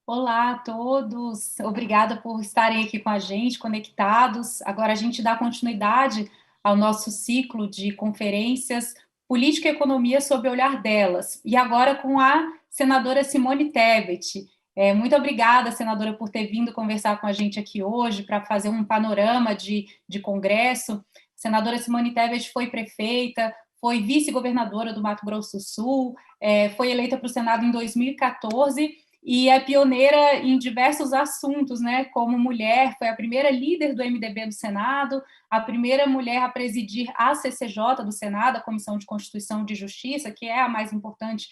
Olá a todos, obrigada por estarem aqui com a gente, conectados. Agora a gente dá continuidade ao nosso ciclo de conferências Política e Economia sob o olhar delas, e agora com a senadora Simone Tebet. Muito obrigada, senadora, por ter vindo conversar com a gente aqui hoje para fazer um panorama de Congresso. A senadora Simone Tebet foi prefeita, foi vice-governadora do Mato Grosso do Sul, foi eleita para o Senado em 2014 e é pioneira em diversos assuntos, né? Como mulher, foi a primeira líder do MDB do Senado, a primeira mulher a presidir a CCJ do Senado, a Comissão de Constituição e Justiça, que é a mais importante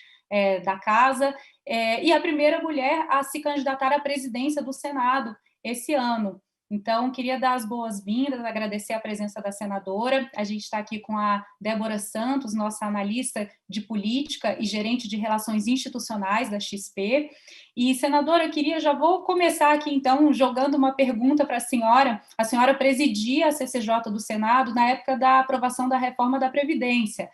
da casa, e a primeira mulher a se candidatar à presidência do Senado esse ano. Então, queria dar as boas-vindas, agradecer a presença da senadora. A gente está aqui com a Débora Santos, nossa analista de política e gerente de relações institucionais da XP. E, senadora, eu queria, já vou começar aqui, então, jogando uma pergunta para a senhora. A senhora presidia a CCJ do Senado na época da aprovação da reforma da Previdência.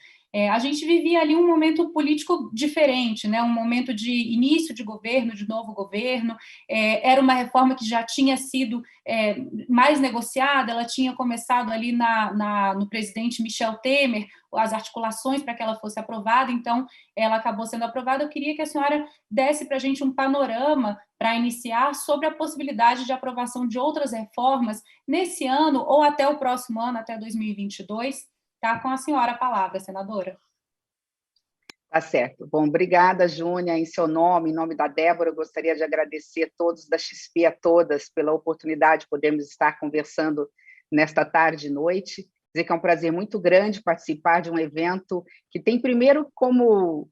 A gente vivia ali um momento político diferente, né? Um momento de início de governo, de novo governo. Era uma reforma que já tinha sido mais negociada, ela tinha começado ali no presidente Michel Temer, as articulações para que ela fosse aprovada, então ela acabou sendo aprovada. Eu queria que a senhora desse para a gente um panorama para iniciar sobre a possibilidade de aprovação de outras reformas nesse ano ou até o próximo ano, até 2022. Tá com a senhora a palavra, senadora. Tá certo. Bom, obrigada, Júnia. Em seu nome, em nome da Débora, eu gostaria de agradecer a todos da XP, a todas, pela oportunidade de podermos estar conversando nesta tarde e noite. Dizer que é um prazer muito grande participar de um evento que tem primeiro como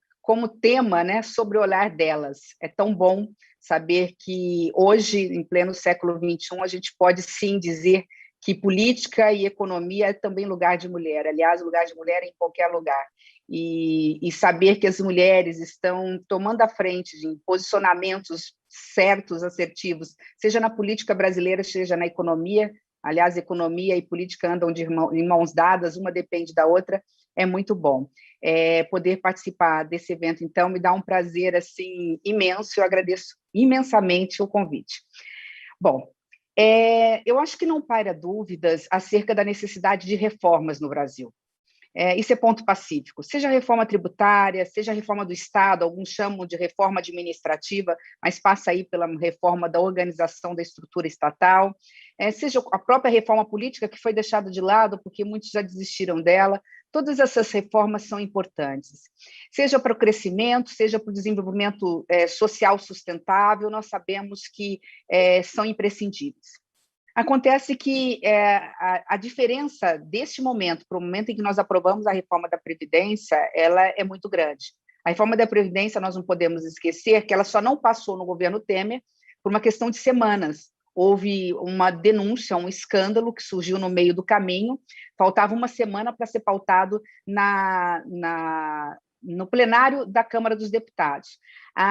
tema, né, sobre o olhar delas. É tão bom saber que hoje, em pleno século XXI, a gente pode sim dizer que política e economia é também lugar de mulher. Aliás, lugar de mulher é em qualquer lugar. E saber que as mulheres estão tomando a frente de posicionamentos certos, assertivos, seja na política brasileira, seja na economia. Aliás, economia e política andam em mãos dadas, uma depende da outra, é muito bom. Poder participar desse evento, então, me dá um prazer assim imenso, eu agradeço imensamente o convite. Bom, eu acho que não paira dúvidas acerca da necessidade de reformas no Brasil. Isso é ponto pacífico, seja a reforma tributária, seja a reforma do Estado, alguns chamam de reforma administrativa, mas passa aí pela reforma da organização da estrutura estatal, seja a própria reforma política, que foi deixada de lado, porque muitos já desistiram dela. Todas essas reformas são importantes, seja para o crescimento, seja para o desenvolvimento social sustentável, nós sabemos que são imprescindíveis. Acontece que a diferença deste momento para o momento em que nós aprovamos a reforma da Previdência, ela é muito grande. A reforma da Previdência, nós não podemos esquecer que ela só não passou no governo Temer por uma questão de semanas. Houve uma denúncia, um escândalo que surgiu no meio do caminho, faltava uma semana para ser pautado no plenário da Câmara dos Deputados.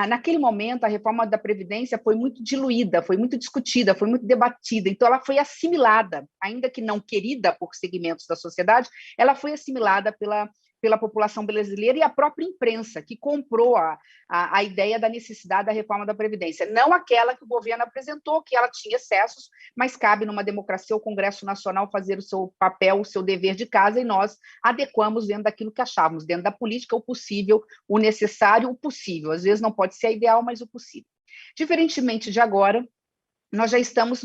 Naquele momento, a reforma da Previdência foi muito diluída, foi muito discutida, foi muito debatida, então ela foi assimilada, ainda que não querida por segmentos da sociedade, ela foi assimilada pela população brasileira e a própria imprensa, que comprou a ideia da necessidade da reforma da Previdência. Não aquela que o governo apresentou, que ela tinha excessos, mas cabe numa democracia o Congresso Nacional fazer o seu papel, o seu dever de casa, e nós adequamos dentro daquilo que achávamos, dentro da política, o possível, o necessário, o possível. Às vezes não pode ser a ideal, mas o possível. Diferentemente de agora, nós já estamos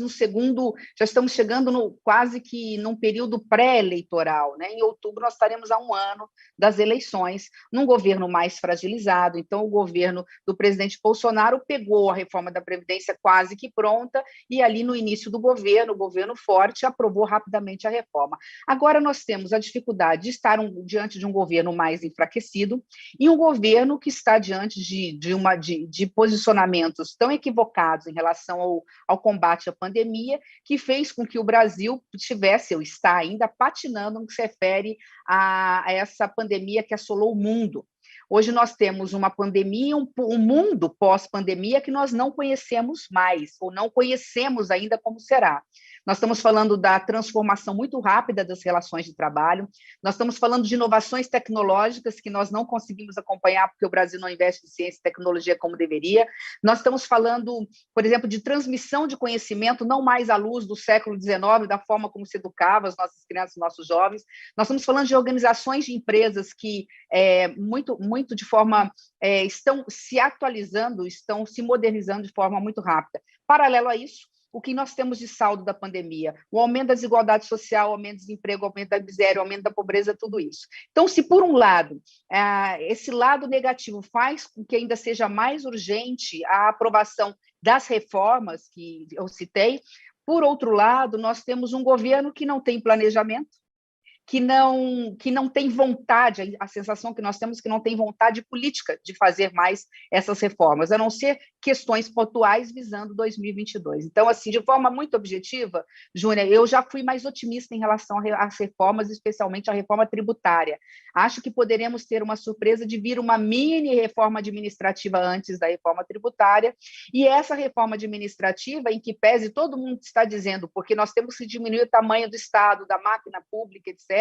já estamos chegando quase que num período pré-eleitoral, né? Em outubro nós estaremos a um ano das eleições, num governo mais fragilizado. Então, o governo do presidente Bolsonaro pegou a reforma da Previdência quase que pronta e ali no início do governo, o governo forte aprovou rapidamente a reforma. Agora nós temos a dificuldade de estar diante de um governo mais enfraquecido e um governo que está diante de posicionamentos tão equivocados em relação ao combate à pandemia, que fez com que o Brasil tivesse, ou está ainda, patinando no que se refere a essa pandemia que assolou o mundo. Hoje nós temos uma pandemia, um mundo pós-pandemia que nós não conhecemos mais, ou não conhecemos ainda como será. nós estamos falando da transformação muito rápida das relações de trabalho, nós estamos falando de inovações tecnológicas que nós não conseguimos acompanhar porque o Brasil não investe em ciência e tecnologia como deveria, nós estamos falando, por exemplo, de transmissão de conhecimento, não mais à luz do século XIX, da forma como se educava as nossas crianças e nossos jovens, nós estamos falando de organizações de empresas que, muito de forma, estão se atualizando, estão se modernizando de forma muito rápida. Paralelo a isso, o que nós temos de saldo da pandemia? O aumento da desigualdade social, o aumento do desemprego, o aumento da miséria, o aumento da pobreza, tudo isso. Então, se por um lado, esse lado negativo faz com que ainda seja mais urgente a aprovação das reformas que eu citei, por outro lado, nós temos um governo que não tem planejamento, que não tem vontade, a sensação que nós temos é que não tem vontade política de fazer mais essas reformas, a não ser questões pontuais visando 2022. Então, assim, de forma muito objetiva, Júnia, eu já fui mais otimista em relação às reformas, especialmente a reforma tributária. Acho que poderemos ter uma surpresa de vir uma mini reforma administrativa antes da reforma tributária, e essa reforma administrativa, em que pese todo mundo está dizendo, porque nós temos que diminuir o tamanho do Estado, da máquina pública, etc.,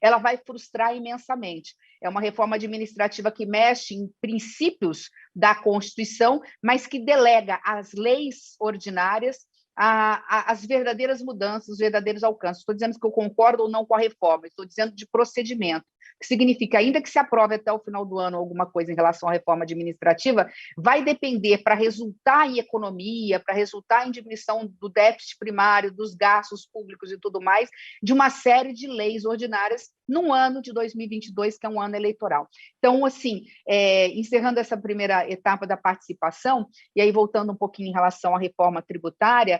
ela vai frustrar imensamente. É uma reforma administrativa que mexe em princípios da Constituição, mas que delega às leis ordinárias as verdadeiras mudanças, os verdadeiros alcances. Estou dizendo que eu concordo ou não com a reforma, estou dizendo de procedimento, que significa, ainda que se aprove até o final do ano alguma coisa em relação à reforma administrativa, vai depender para resultar em economia, para resultar em diminuição do déficit primário, dos gastos públicos e tudo mais, de uma série de leis ordinárias num ano de 2022, que é um ano eleitoral. Então, assim, encerrando essa primeira etapa da participação, e aí voltando um pouquinho em relação à reforma tributária,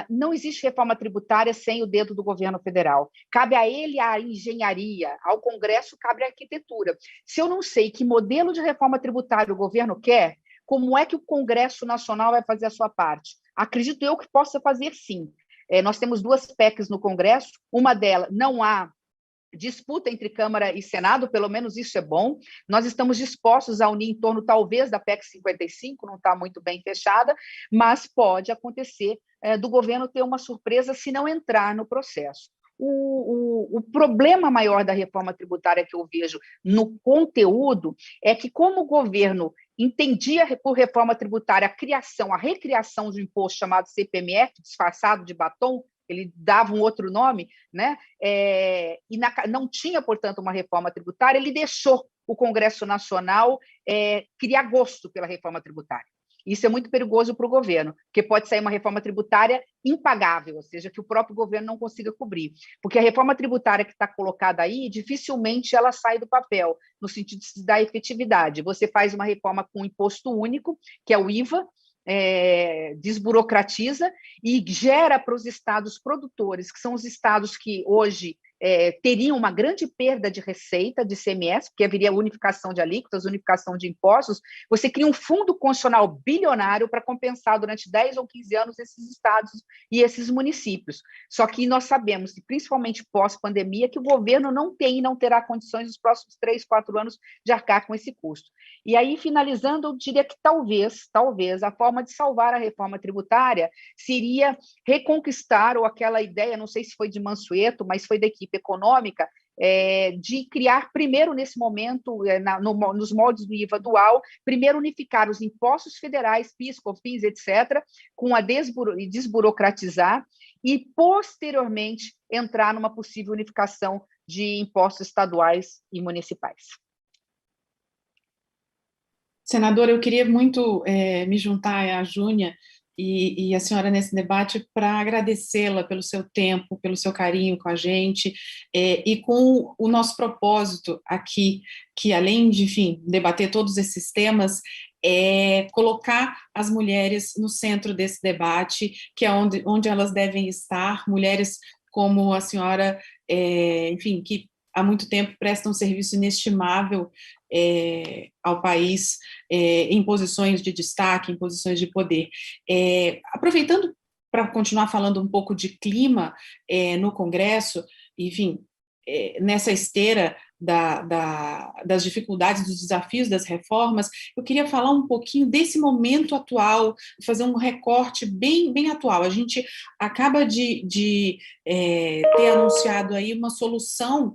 não existe reforma tributária sem o dedo do governo federal. Cabe a ele a engenharia, ao Congresso cabe a arquitetura. Se eu não sei que modelo de reforma tributária o governo quer, como é que o Congresso Nacional vai fazer a sua parte? Acredito eu que possa fazer sim. Nós temos duas PECs no Congresso, uma delas não há disputa entre Câmara e Senado, pelo menos isso é bom. Nós estamos dispostos a unir em torno, talvez, da PEC 55, não está muito bem fechada, mas pode acontecer do governo ter uma surpresa se não entrar no processo. O problema maior da reforma tributária que eu vejo no conteúdo é que, como o governo entendia por reforma tributária a recriação de um imposto chamado CPMF, disfarçado de batom, ele dava um outro nome, né? Não tinha, portanto, uma reforma tributária, ele deixou o Congresso Nacional criar gosto pela reforma tributária. Isso é muito perigoso para o governo, porque pode sair uma reforma tributária impagável, ou seja, que o próprio governo não consiga cobrir. Porque a reforma tributária que está colocada aí, dificilmente ela sai do papel, no sentido de dar efetividade. Você faz uma reforma com imposto único, que é o IVA, desburocratiza e gera para os estados produtores, que são os estados que hoje teriam uma grande perda de receita de ICMS, porque haveria unificação de alíquotas, unificação de impostos, você cria um fundo constitucional bilionário para compensar durante 10 ou 15 anos esses estados e esses municípios. Só que nós sabemos, principalmente pós-pandemia, que o governo não tem e não terá condições nos próximos 3, 4 anos de arcar com esse custo. E aí, finalizando, eu diria que talvez, a forma de salvar a reforma tributária seria reconquistar, ou aquela ideia, não sei se foi de Mansueto, mas foi da equipe econômica, de criar primeiro, nesse momento, nos moldes do IVA dual, primeiro unificar os impostos federais, PIS, COFINS, etc., e desburocratizar, e, posteriormente, entrar numa possível unificação de impostos estaduais e municipais. Senadora, eu queria muito me juntar à Júnia e a senhora nesse debate para agradecê-la pelo seu tempo, pelo seu carinho com a gente e com o nosso propósito aqui, que além de, enfim, debater todos esses temas, colocar as mulheres no centro desse debate, que é onde elas devem estar, mulheres como a senhora, enfim, que há muito tempo prestam um serviço inestimável ao país, em posições de destaque, em posições de poder. Aproveitando para continuar falando um pouco de clima no Congresso, enfim, nessa esteira das dificuldades, dos desafios, das reformas, eu queria falar um pouquinho desse momento atual, fazer um recorte bem atual. A gente acaba de ter anunciado aí uma solução,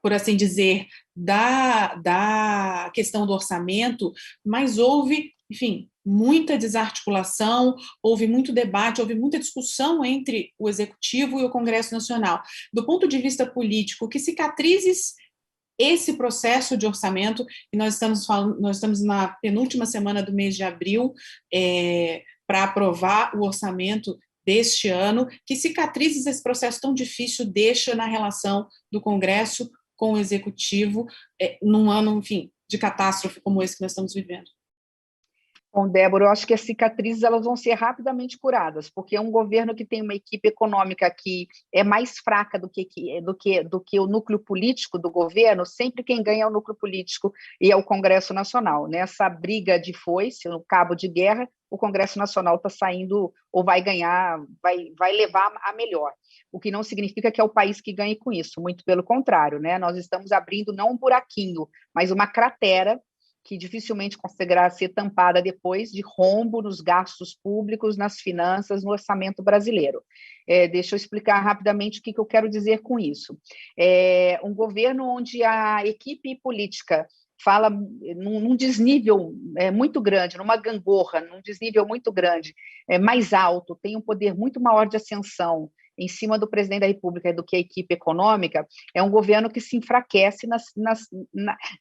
por assim dizer, da questão do orçamento, mas houve, enfim, muita desarticulação, houve muito debate, houve muita discussão entre o Executivo e o Congresso Nacional. Do ponto de vista político, que cicatrizes esse processo de orçamento, e nós estamos na penúltima semana do mês de abril, para aprovar o orçamento deste ano, que cicatrizes esse processo tão difícil deixa na relação do Congresso com o Executivo, num ano, enfim, de catástrofe como esse que nós estamos vivendo? Bom, Débora, eu acho que as cicatrizes elas vão ser rapidamente curadas, porque é um governo que tem uma equipe econômica que é mais fraca do que o núcleo político do governo. Sempre quem ganha é o núcleo político e é o Congresso Nacional. Nessa briga de foice, no cabo de guerra, o Congresso Nacional está saindo, ou vai ganhar, vai levar a melhor, o que não significa que é o país que ganhe com isso, muito pelo contrário, né? Nós estamos abrindo não um buraquinho, mas uma cratera que dificilmente conseguirá ser tampada depois de rombo nos gastos públicos, nas finanças, no orçamento brasileiro. Deixa eu explicar rapidamente o que eu quero dizer com isso. Um governo onde a equipe política fala num desnível muito grande, numa gangorra, num desnível muito grande, mais alto, tem um poder muito maior de ascensão em cima do presidente da República do que a equipe econômica, é um governo que se enfraquece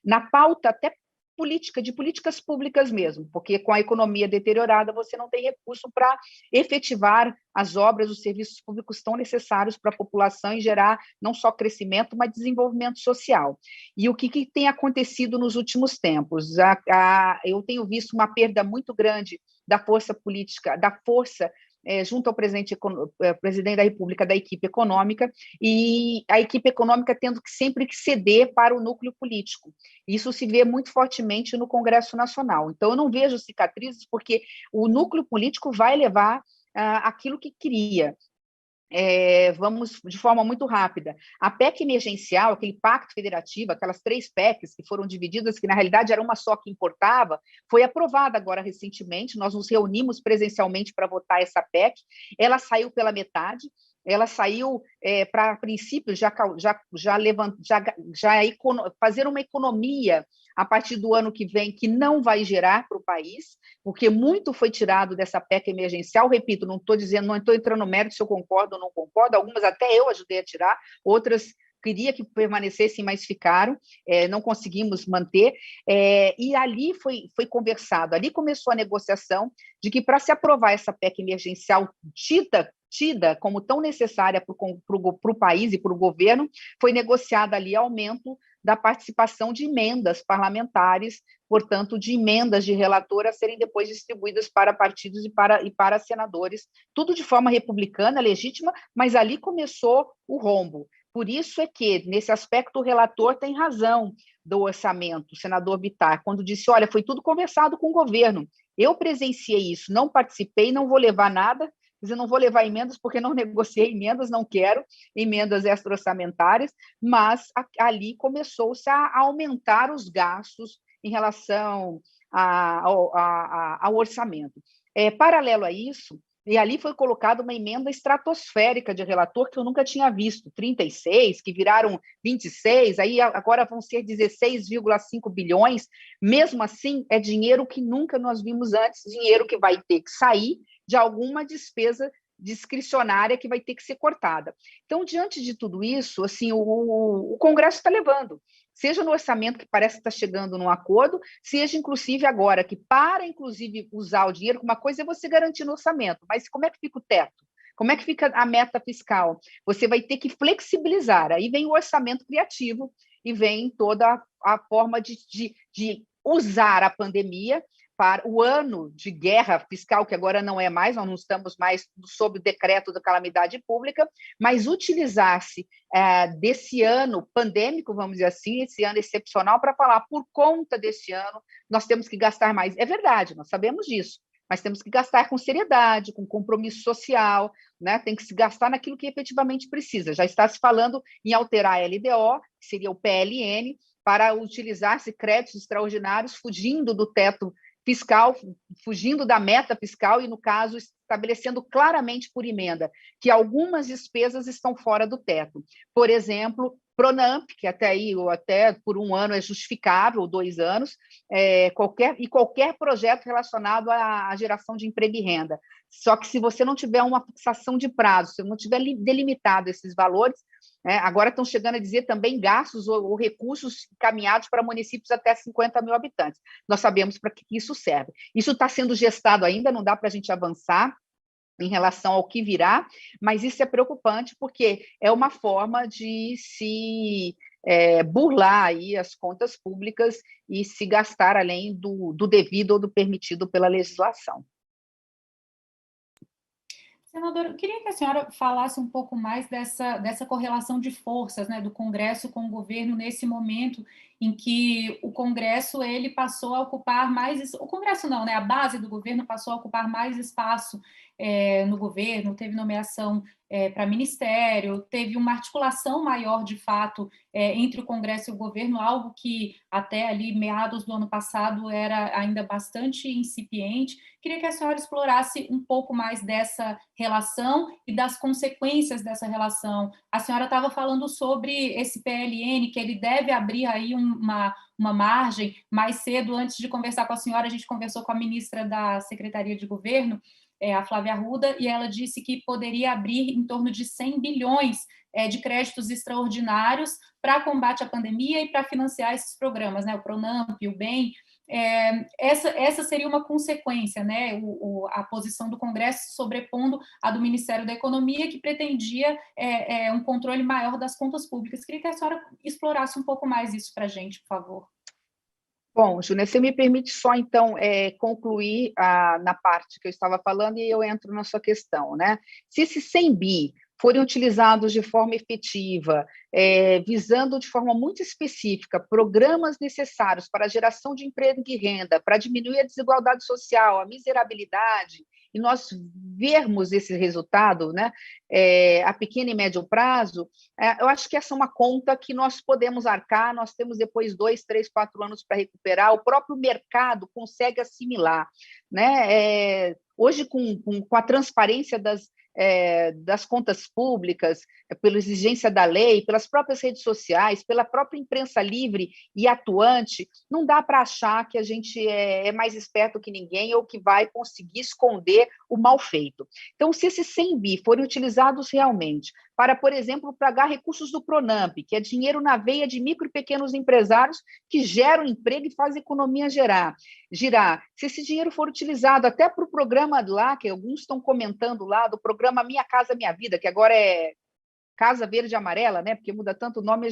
na pauta até política, de políticas públicas mesmo, porque com a economia deteriorada você não tem recurso para efetivar as obras, os serviços públicos tão necessários para a população e gerar não só crescimento, mas desenvolvimento social. E o que tem acontecido nos últimos tempos? Eu tenho visto uma perda muito grande da força política, da força junto ao presidente da República, da equipe econômica, e a equipe econômica tendo sempre que ceder para o núcleo político. Isso se vê muito fortemente no Congresso Nacional. Então, eu não vejo cicatrizes, porque o núcleo político vai levar aquilo que queria. Vamos de forma muito rápida. A PEC emergencial, aquele pacto federativo, aquelas 3 PECs que foram divididas, que na realidade era uma só que importava, foi aprovada agora recentemente. Nós nos reunimos presencialmente para votar essa PEC. Ela saiu pela metade. Ela saiu para, a princípio, fazer uma economia a partir do ano que vem, que não vai gerar para o país, porque muito foi tirado dessa PEC emergencial. Repito, não estou entrando no mérito se eu concordo ou não concordo, algumas até eu ajudei a tirar, outras queria que permanecessem, mas ficaram, não conseguimos manter, e ali foi conversado, ali começou a negociação de que para se aprovar essa PEC emergencial tida como tão necessária para o país e para o governo, foi negociado ali aumento da participação de emendas parlamentares, portanto, de emendas de relator a serem depois distribuídas para partidos e para senadores, tudo de forma republicana, legítima, mas ali começou o rombo. Por isso é que, nesse aspecto, o relator tem razão do orçamento, o senador Bittar, quando disse, olha, foi tudo conversado com o governo, eu presenciei isso, não participei, não vou levar nada, eu não vou levar emendas porque não negociei emendas, não quero emendas extra-orçamentárias, mas ali começou-se a aumentar os gastos em relação ao orçamento. Paralelo a isso, e ali foi colocada uma emenda estratosférica de relator que eu nunca tinha visto, 36, que viraram 26, aí agora vão ser 16,5 bilhões, mesmo assim é dinheiro que nunca nós vimos antes, dinheiro que vai ter que sair de alguma despesa discricionária que vai ter que ser cortada. Então, diante de tudo isso, assim, o Congresso está levando, seja no orçamento, que parece que está chegando num acordo, seja, inclusive, agora, que para, inclusive, usar o dinheiro, uma coisa é você garantir no orçamento, mas como é que fica o teto? Como é que fica a meta fiscal? Você vai ter que flexibilizar, aí vem o orçamento criativo e vem toda a forma de usar a pandemia para o ano de guerra fiscal, que agora não é mais, nós não estamos mais sob o decreto da calamidade pública, mas utilizar-se desse ano pandêmico, vamos dizer assim, esse ano excepcional, para falar, por conta desse ano, nós temos que gastar mais. É verdade, nós sabemos disso, mas temos que gastar com seriedade, com compromisso social, né? Tem que se gastar naquilo que efetivamente precisa. Já está se falando em alterar a LDO, que seria o PLN, para utilizar-se créditos extraordinários, fugindo do teto fiscal, fugindo da meta fiscal e, no caso, estabelecendo claramente por emenda que algumas despesas estão fora do teto. Por exemplo, Pronamp, que até aí, ou até por 1 ano é justificável, ou 2 anos, qualquer projeto relacionado à geração de emprego e renda. Só que se você não tiver uma fixação de prazo, se não tiver delimitado esses valores, agora estão chegando a dizer também gastos ou recursos encaminhados para municípios até 50 mil habitantes. Nós sabemos para que isso serve. Isso está sendo gestado ainda, não dá para a gente avançar em relação ao que virá, mas isso é preocupante porque é uma forma de se burlar aí as contas públicas e se gastar além do devido ou do permitido pela legislação. Senadora, eu queria que a senhora falasse um pouco mais dessa correlação de forças, né, do Congresso com o governo nesse momento em que o Congresso ele passou a ocupar mais, o Congresso não, né, a base do governo passou a ocupar mais espaço no governo, teve nomeação para ministério, teve uma articulação maior, de fato, entre o Congresso e o governo, algo que até ali meados do ano passado era ainda bastante incipiente. Queria que a senhora explorasse um pouco mais dessa relação e das consequências dessa relação. A senhora estava falando sobre esse PLN, que ele deve abrir aí uma margem. Mais cedo, antes de conversar com a senhora, a gente conversou com a ministra da Secretaria de Governo, a Flávia Arruda, e ela disse que poderia abrir em torno de 100 bilhões de créditos extraordinários para combate à pandemia e para financiar esses programas, né, o Pronamp, o BEM. Essa seria uma consequência, né, a posição do Congresso sobrepondo a do Ministério da Economia, que pretendia um controle maior das contas públicas. Queria que a senhora explorasse um pouco mais isso para a gente, por favor. Bom, Júlia, você me permite só, então, concluir na parte que eu estava falando e eu entro na sua questão, né? Se esses 100 bi forem utilizados de forma efetiva, visando de forma muito específica programas necessários para a geração de emprego e renda, para diminuir a desigualdade social, a miserabilidade, e nós vermos esse resultado, né, a pequeno e médio prazo, eu acho que essa é uma conta que nós podemos arcar, nós temos depois 2, 3, 4 anos para recuperar, o próprio mercado consegue assimilar, né? Hoje, com a transparência das contas públicas, pela exigência da lei, pelas próprias redes sociais, pela própria imprensa livre e atuante, não dá para achar que a gente é mais esperto que ninguém ou que vai conseguir esconder o mal feito. Então, se esses 100 bi forem utilizados realmente para, por exemplo, pagar recursos do Pronamp, que é dinheiro na veia de micro e pequenos empresários que geram emprego e fazem a economia girar. Se esse dinheiro for utilizado até para o programa lá, que alguns estão comentando lá, do programa Minha Casa Minha Vida, que agora é Casa Verde e Amarela, né? Porque muda tanto o nome,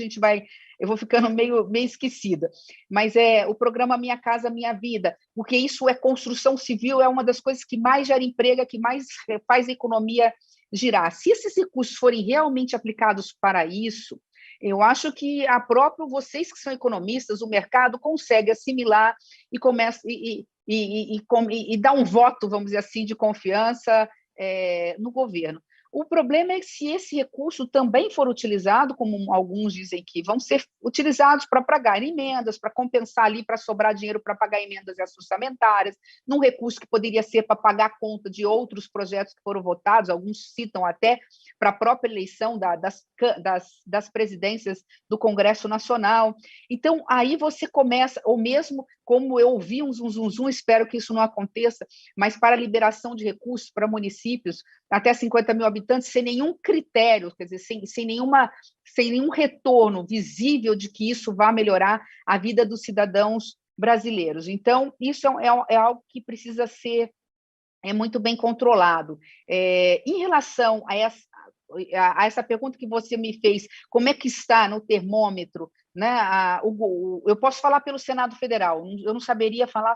eu vou ficando meio esquecida. Mas o programa Minha Casa Minha Vida, porque isso é construção civil, é uma das coisas que mais gera emprego, que mais faz a economia girar. Se esses recursos forem realmente aplicados para isso, eu acho que vocês que são economistas, o mercado consegue assimilar e começa e dar um voto, vamos dizer assim, de confiança no governo. O problema é que se esse recurso também for utilizado, como alguns dizem que vão ser utilizados para pagar emendas, para compensar ali, para sobrar dinheiro para pagar emendas orçamentárias, num recurso que poderia ser para pagar a conta de outros projetos que foram votados, alguns citam até para a própria eleição das presidências do Congresso Nacional. Então, aí você começa, ou mesmo, como eu ouvi um zum, espero que isso não aconteça, mas para a liberação de recursos para municípios até 50 mil habitantes, sem nenhum critério, quer dizer, sem nenhum retorno visível de que isso vá melhorar a vida dos cidadãos brasileiros. Então, isso é algo que precisa ser muito bem controlado. Em relação a essa pergunta que você me fez, como é que está no termômetro, né? Eu posso falar pelo Senado Federal, eu não saberia falar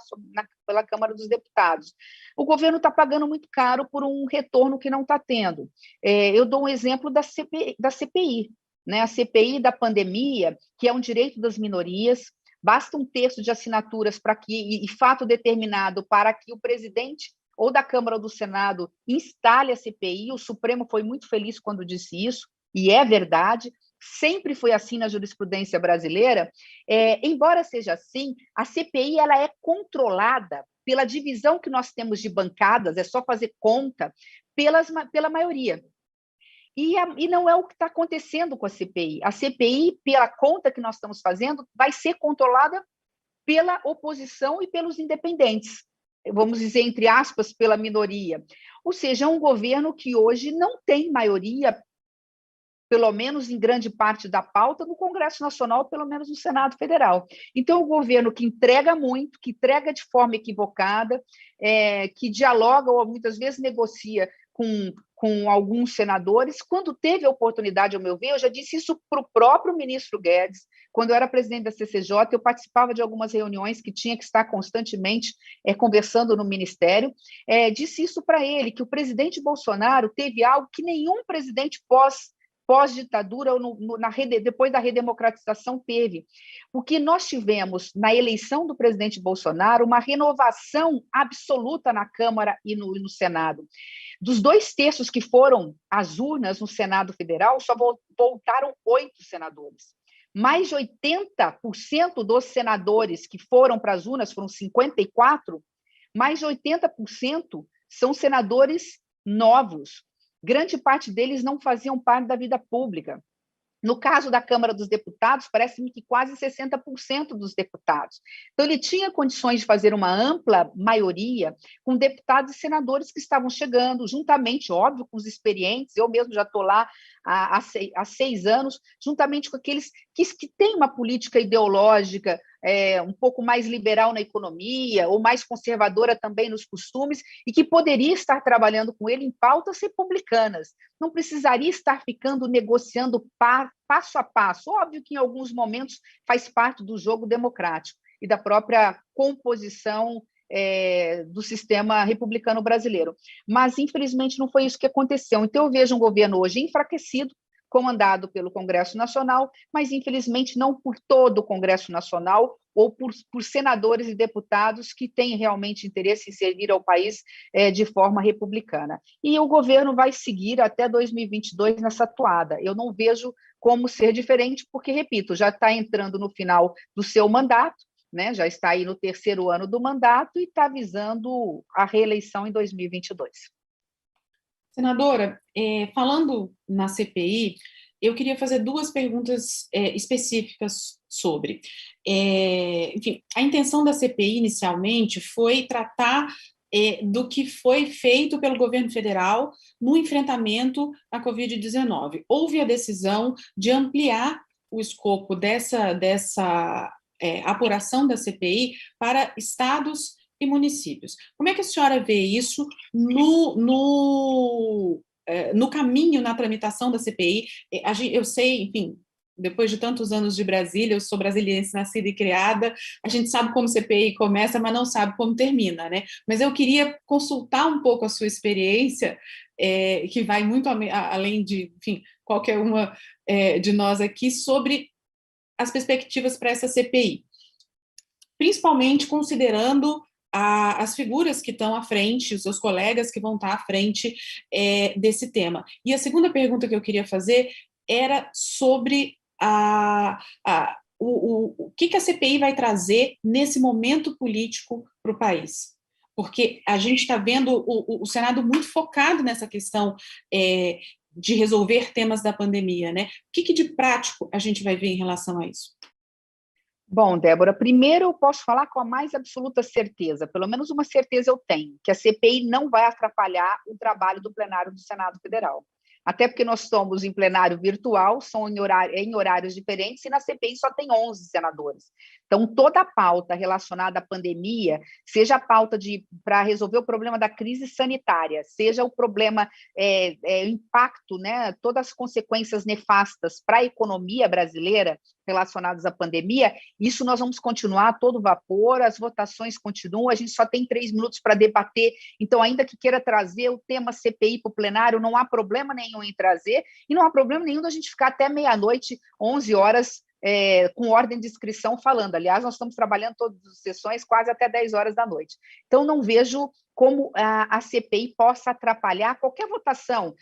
pela Câmara dos Deputados. O governo está pagando muito caro por um retorno que não está tendo. Eu dou um exemplo da CPI, né? A CPI da pandemia, que é um direito das minorias, basta 1/3 de assinaturas e fato determinado para que o presidente ou da Câmara ou do Senado, instale a CPI. O Supremo foi muito feliz quando disse isso, e é verdade. Sempre foi assim na jurisprudência brasileira. Embora seja assim, a CPI ela é controlada pela divisão que nós temos de bancadas, é só fazer conta, pela maioria. E não é o que está acontecendo com a CPI. A CPI, pela conta que nós estamos fazendo, vai ser controlada pela oposição e pelos independentes, vamos dizer, entre aspas, pela minoria. Ou seja, é um governo que hoje não tem maioria, pelo menos em grande parte da pauta, no Congresso Nacional, pelo menos no Senado Federal. Então, é um governo que entrega muito, que entrega de forma equivocada, que dialoga ou muitas vezes negocia com alguns senadores. Quando teve a oportunidade, ao meu ver, eu já disse isso para o próprio ministro Guedes, quando eu era presidente da CCJ, eu participava de algumas reuniões que tinha que estar constantemente conversando no Ministério, disse isso para ele, que o presidente Bolsonaro teve algo que nenhum presidente pós-ditadura, ou depois da redemocratização, teve. Porque nós tivemos, na eleição do presidente Bolsonaro, uma renovação absoluta na Câmara e no Senado. Dos 2/3 que foram às urnas no Senado Federal, só voltaram 8 senadores. Mais de 80% dos senadores que foram para as urnas, foram 54, mais de 80% são senadores novos. Grande parte deles não faziam parte da vida pública. No caso da Câmara dos Deputados, parece-me que quase 60% dos deputados. Então, ele tinha condições de fazer uma ampla maioria com deputados e senadores que estavam chegando, juntamente, óbvio, com os experientes. Eu mesmo já estou lá há 6 anos, juntamente com aqueles que têm uma política ideológica um pouco mais liberal na economia, ou mais conservadora também nos costumes, e que poderia estar trabalhando com ele em pautas republicanas. Não precisaria estar ficando negociando passo a passo. Óbvio que em alguns momentos faz parte do jogo democrático e da própria composição do sistema republicano brasileiro. Mas, infelizmente, não foi isso que aconteceu. Então, eu vejo um governo hoje enfraquecido, comandado pelo Congresso Nacional, mas, infelizmente, não por todo o Congresso Nacional ou por senadores e deputados que têm realmente interesse em servir ao país de forma republicana. E o governo vai seguir até 2022 nessa toada. Eu não vejo como ser diferente, porque, repito, já está entrando no final do seu mandato, né? Já está aí no 3º ano do mandato e está visando a reeleição em 2022. Senadora, falando na CPI, eu queria fazer 2 perguntas específicas sobre. Enfim, a intenção da CPI, inicialmente, foi tratar do que foi feito pelo governo federal no enfrentamento à Covid-19. Houve a decisão de ampliar o escopo dessa apuração da CPI para estados e municípios. Como é que a senhora vê isso no caminho, na tramitação da CPI? Eu sei, enfim, depois de tantos anos de Brasília, eu sou brasiliense, nascida e criada, a gente sabe como CPI começa, mas não sabe como termina, né? Mas eu queria consultar um pouco a sua experiência, que vai muito além de, enfim, qualquer uma de nós aqui, sobre as perspectivas para essa CPI, principalmente considerando as figuras que estão à frente, os seus colegas que vão estar à frente desse tema. E a segunda pergunta que eu queria fazer era sobre o que a CPI vai trazer nesse momento político para o país. Porque a gente está vendo o Senado muito focado nessa questão de resolver temas da pandemia, né? O que de prático a gente vai ver em relação a isso? Bom, Débora, primeiro eu posso falar com a mais absoluta certeza, pelo menos uma certeza eu tenho, que a CPI não vai atrapalhar o trabalho do plenário do Senado Federal. Até porque nós somos em plenário virtual, são em horários diferentes, e na CPI só tem 11 senadores. Então, toda a pauta relacionada à pandemia, seja a pauta para resolver o problema da crise sanitária, seja o problema, o impacto, né, todas as consequências nefastas para a economia brasileira relacionadas à pandemia, isso nós vamos continuar a todo vapor, as votações continuam, a gente só tem 3 minutos para debater, então, ainda que queira trazer o tema CPI para o plenário, não há problema nenhum em trazer, e não há problema nenhum da gente ficar até meia-noite, 11 horas, com ordem de inscrição falando. Aliás, nós estamos trabalhando todas as sessões quase até 10 horas da noite. Então, não vejo como a CPI possa atrapalhar qualquer votação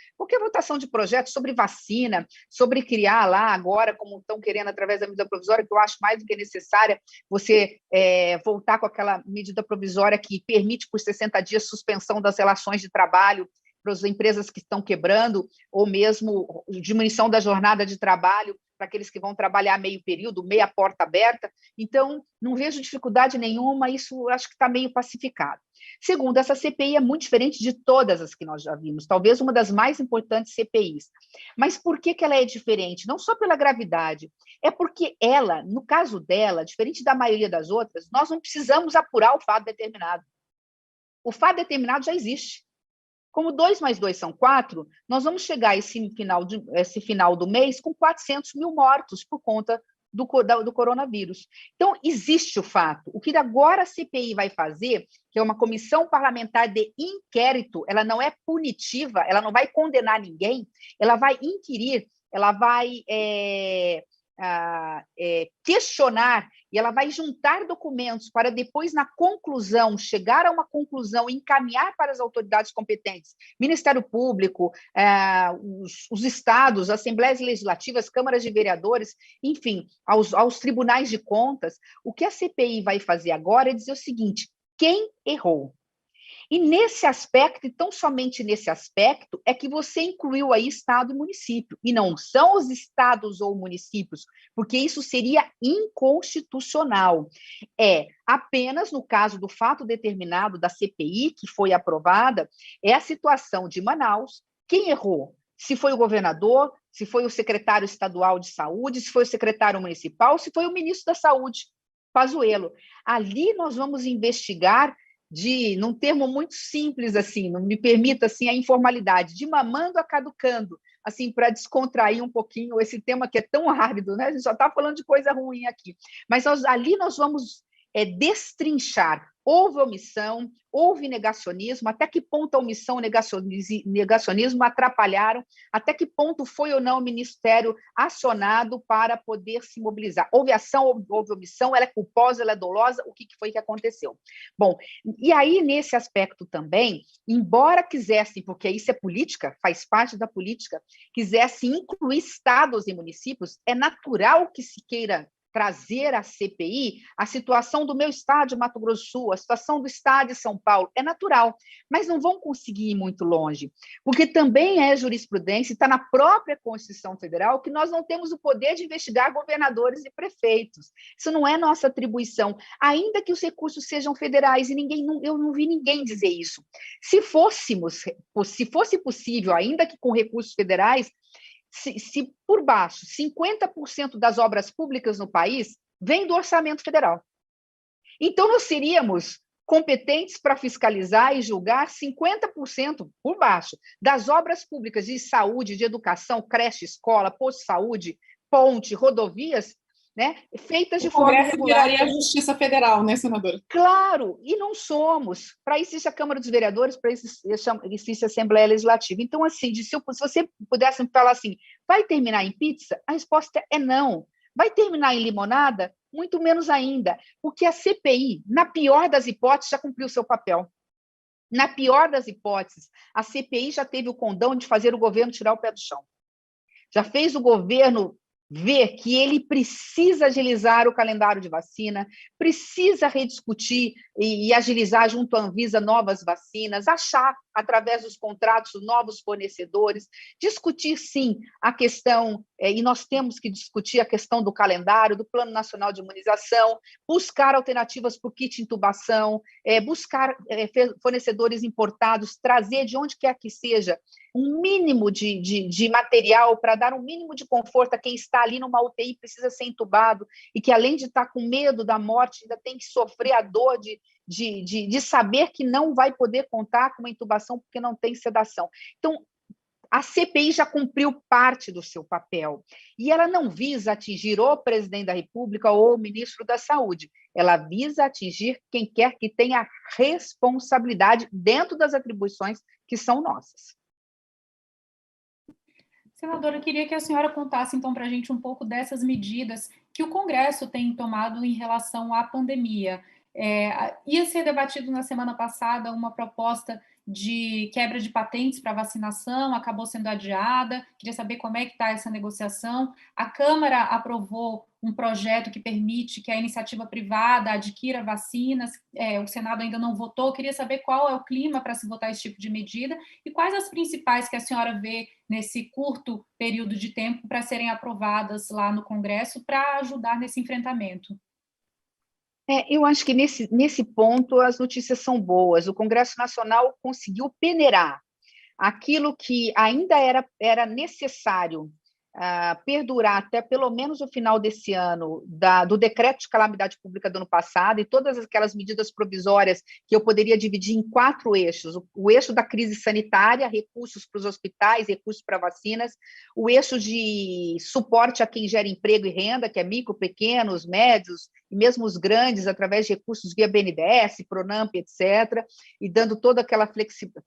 de projeto sobre vacina, sobre criar lá agora, como estão querendo através da medida provisória, que eu acho mais do que necessária, você voltar com aquela medida provisória que permite por 60 dias suspensão das relações de trabalho para as empresas que estão quebrando, ou mesmo diminuição da jornada de trabalho para aqueles que vão trabalhar meio período, meia porta aberta. Então, não vejo dificuldade nenhuma, isso acho que está meio pacificado. Segundo, essa CPI é muito diferente de todas as que nós já vimos, talvez uma das mais importantes CPIs. Mas por que ela é diferente? Não só pela gravidade, é porque ela, no caso dela, diferente da maioria das outras, nós não precisamos apurar o fato determinado. O fato determinado já existe. Como 2 mais 2 são 4, nós vamos chegar esse final do mês com 400 mil mortos por conta do coronavírus. Então, existe o fato. O que agora a CPI vai fazer, que é uma comissão parlamentar de inquérito, ela não é punitiva, ela não vai condenar ninguém, ela vai inquirir, ela vai questionar, e ela vai juntar documentos para depois, na conclusão, chegar a uma conclusão e encaminhar para as autoridades competentes, Ministério Público, os estados, assembleias legislativas, câmaras de vereadores, enfim, aos tribunais de contas. O que a CPI vai fazer agora é dizer o seguinte: quem errou? E nesse aspecto, e tão somente nesse aspecto, é que você incluiu aí Estado e município, e não são os estados ou municípios, porque isso seria inconstitucional. É apenas no caso do fato determinado da CPI, que foi aprovada, é a situação de Manaus. Quem errou? Se foi o governador, se foi o secretário estadual de saúde, se foi o secretário municipal, se foi o ministro da Saúde, Pazuello. Ali nós vamos investigar num termo muito simples, assim, não me permita assim, a informalidade, de mamando a caducando, assim, para descontrair um pouquinho esse tema que é tão árido, né? A gente só está falando de coisa ruim aqui. Mas ali nós vamos destrinchar. Houve omissão, houve negacionismo, até que ponto a omissão e negacionismo atrapalharam, até que ponto foi ou não o Ministério acionado para poder se mobilizar. Houve ação, houve omissão, ela é culposa, ela é dolosa, o que foi que aconteceu? Bom, e aí nesse aspecto também, embora quisessem, porque isso é política, faz parte da política, quisessem incluir estados e municípios, é natural que se queira trazer à CPI a situação do meu estado de Mato Grosso do Sul, a situação do estado de São Paulo, é natural, mas não vão conseguir ir muito longe, porque também é jurisprudência, está na própria Constituição Federal, que nós não temos o poder de investigar governadores e prefeitos. Isso não é nossa atribuição, ainda que os recursos sejam federais, e eu não vi ninguém dizer isso. Se fosse possível, ainda que com recursos federais, se por baixo 50% das obras públicas no país vem do orçamento federal. Então, nós seríamos competentes para fiscalizar e julgar 50% por baixo das obras públicas de saúde, de educação, creche, escola, posto de saúde, ponte, rodovias, né, feitas de forma regular. O Congresso viraria a Justiça Federal, né, senadora? Claro, e não somos. Para isso existe a Câmara dos Vereadores, para isso existe a Assembleia Legislativa. Então, assim, se você pudesse me falar assim, vai terminar em pizza? A resposta é não. Vai terminar em limonada? Muito menos ainda, porque a CPI, na pior das hipóteses, já cumpriu seu papel. Na pior das hipóteses, a CPI já teve o condão de fazer o governo tirar o pé do chão. Já fez o governo ver que ele precisa agilizar o calendário de vacina, precisa rediscutir e agilizar junto à Anvisa novas vacinas, achar, através dos contratos, novos fornecedores, discutir, sim, a questão, e nós temos que discutir a questão do calendário, do Plano Nacional de Imunização, buscar alternativas para o kit intubação, buscar fornecedores importados, trazer de onde quer que seja um mínimo de material para dar um mínimo de conforto a quem está ali numa UTI, precisa ser entubado, e que, além de estar com medo da morte, ainda tem que sofrer a dor de saber que não vai poder contar com uma intubação porque não tem sedação. Então, a CPI já cumpriu parte do seu papel, e ela não visa atingir o presidente da República ou o ministro da Saúde, ela visa atingir quem quer que tenha responsabilidade dentro das atribuições que são nossas. Senadora, eu queria que a senhora contasse, então, para a gente um pouco dessas medidas que o Congresso tem tomado em relação à pandemia. Ia ser debatido na semana passada uma proposta de quebra de patentes para vacinação, acabou sendo adiada. Queria saber como é que está essa negociação. A Câmara aprovou um projeto que permite que a iniciativa privada adquira vacinas. O Senado ainda não votou. Queria saber qual é o clima para se votar esse tipo de medida e quais as principais que a senhora vê nesse curto período de tempo para serem aprovadas lá no Congresso para ajudar nesse enfrentamento. Eu acho que nesse ponto as notícias são boas. O Congresso Nacional conseguiu peneirar aquilo que ainda era necessário perdurar até pelo menos o final desse ano, do decreto de calamidade pública do ano passado, e todas aquelas medidas provisórias que eu poderia dividir em 4 eixos: o eixo da crise sanitária, recursos para os hospitais, recursos para vacinas; o eixo de suporte a quem gera emprego e renda, que é micro, pequenos, médios, e mesmo os grandes, através de recursos via BNDES, Pronamp, etc., e dando toda aquela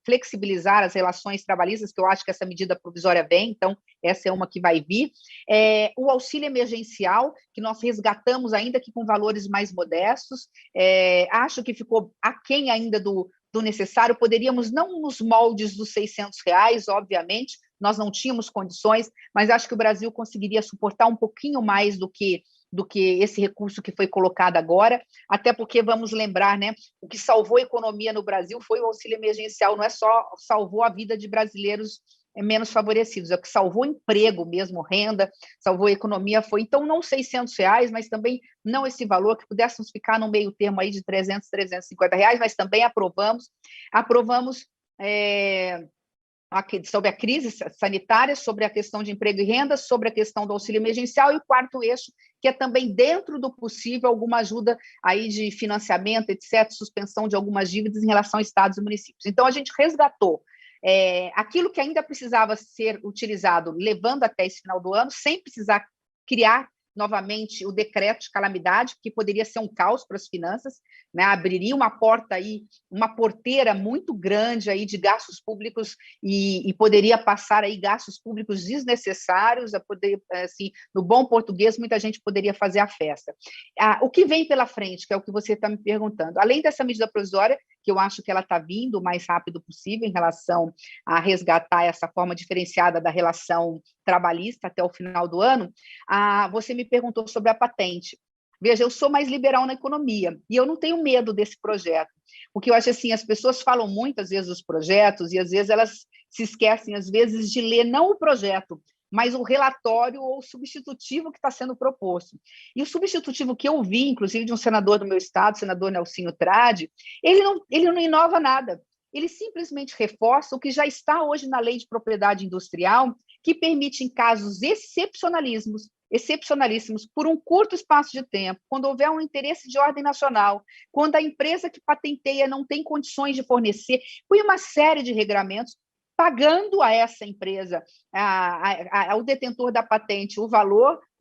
flexibilizar as relações trabalhistas, que eu acho que essa medida provisória vem, então essa é uma que vai vir. O auxílio emergencial, que nós resgatamos, ainda que com valores mais modestos, acho que ficou aquém ainda do necessário. Poderíamos, não nos moldes dos R$ 600, obviamente, nós não tínhamos condições, mas acho que o Brasil conseguiria suportar um pouquinho mais do que esse recurso que foi colocado agora, até porque, vamos lembrar, né, o que salvou a economia no Brasil foi o auxílio emergencial, não é só salvou a vida de brasileiros menos favorecidos, é o que salvou emprego mesmo, renda, salvou a economia, foi, então, não R$ 600, mas também não esse valor, que pudéssemos ficar no meio termo aí de R$ 350, mas também aprovamos sobre a crise sanitária, sobre a questão de emprego e renda, sobre a questão do auxílio emergencial, e o 4º eixo, que é também, dentro do possível, alguma ajuda aí de financiamento, etc., suspensão de algumas dívidas em relação a estados e municípios. Então, a gente resgatou aquilo que ainda precisava ser utilizado, levando até esse final do ano, sem precisar criar novamente o decreto de calamidade, que poderia ser um caos para as finanças, né? Abriria uma porta aí, uma porteira muito grande aí de gastos públicos, e poderia passar aí gastos públicos desnecessários, a poder, assim, no bom português, muita gente poderia fazer a festa. O que vem pela frente, que é o que você está me perguntando, além dessa medida provisória, que eu acho que ela está vindo o mais rápido possível em relação a resgatar essa forma diferenciada da relação trabalhista até o final do ano, você me perguntou sobre a patente. Veja, eu sou mais liberal na economia e eu não tenho medo desse projeto, porque eu acho assim, as pessoas falam muitas vezes dos projetos e às vezes elas se esquecem, às vezes, de ler não o projeto, mas o relatório ou o substitutivo que está sendo proposto. E o substitutivo que eu vi, inclusive, de um senador do meu estado, o senador Nelsinho Trade, ele não inova nada. Ele simplesmente reforça o que já está hoje na Lei de Propriedade Industrial, que permite, em casos excepcionalíssimos, por um curto espaço de tempo, quando houver um interesse de ordem nacional, quando a empresa que patenteia não tem condições de fornecer, põe uma série de regramentos, pagando a essa empresa, ao detentor da patente, o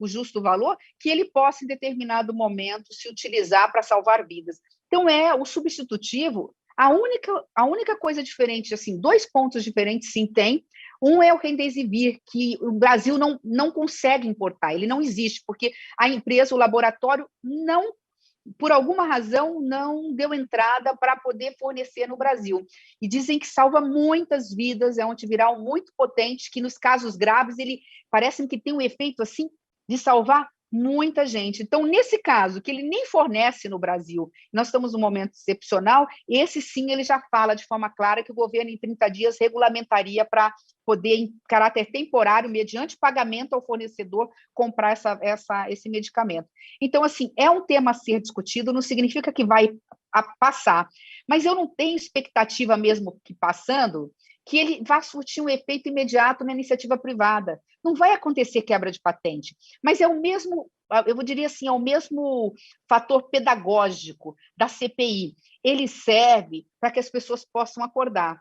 justo valor, que ele possa, em determinado momento, se utilizar para salvar vidas. Então, o substitutivo, a única coisa diferente, assim, 2 pontos diferentes, sim, tem. Um é o Remdesivir, que o Brasil não consegue importar, ele não existe, porque a empresa, o laboratório, por alguma razão, não deu entrada para poder fornecer no Brasil. E dizem que salva muitas vidas, é um antiviral muito potente, que nos casos graves, ele parece que tem um efeito assim de salvar muita gente. Então, nesse caso, que ele nem fornece no Brasil, nós estamos num momento excepcional, esse sim, ele já fala de forma clara que o governo, em 30 dias, regulamentaria para poder, em caráter temporário, mediante pagamento ao fornecedor, comprar esse medicamento. Então, assim, é um tema a ser discutido, não significa que vai passar, mas eu não tenho expectativa, mesmo que passando, que ele vá surtir um efeito imediato na iniciativa privada. Não vai acontecer quebra de patente, mas é o mesmo, eu diria assim, é o mesmo fator pedagógico da CPI. Ele serve para que as pessoas possam acordar.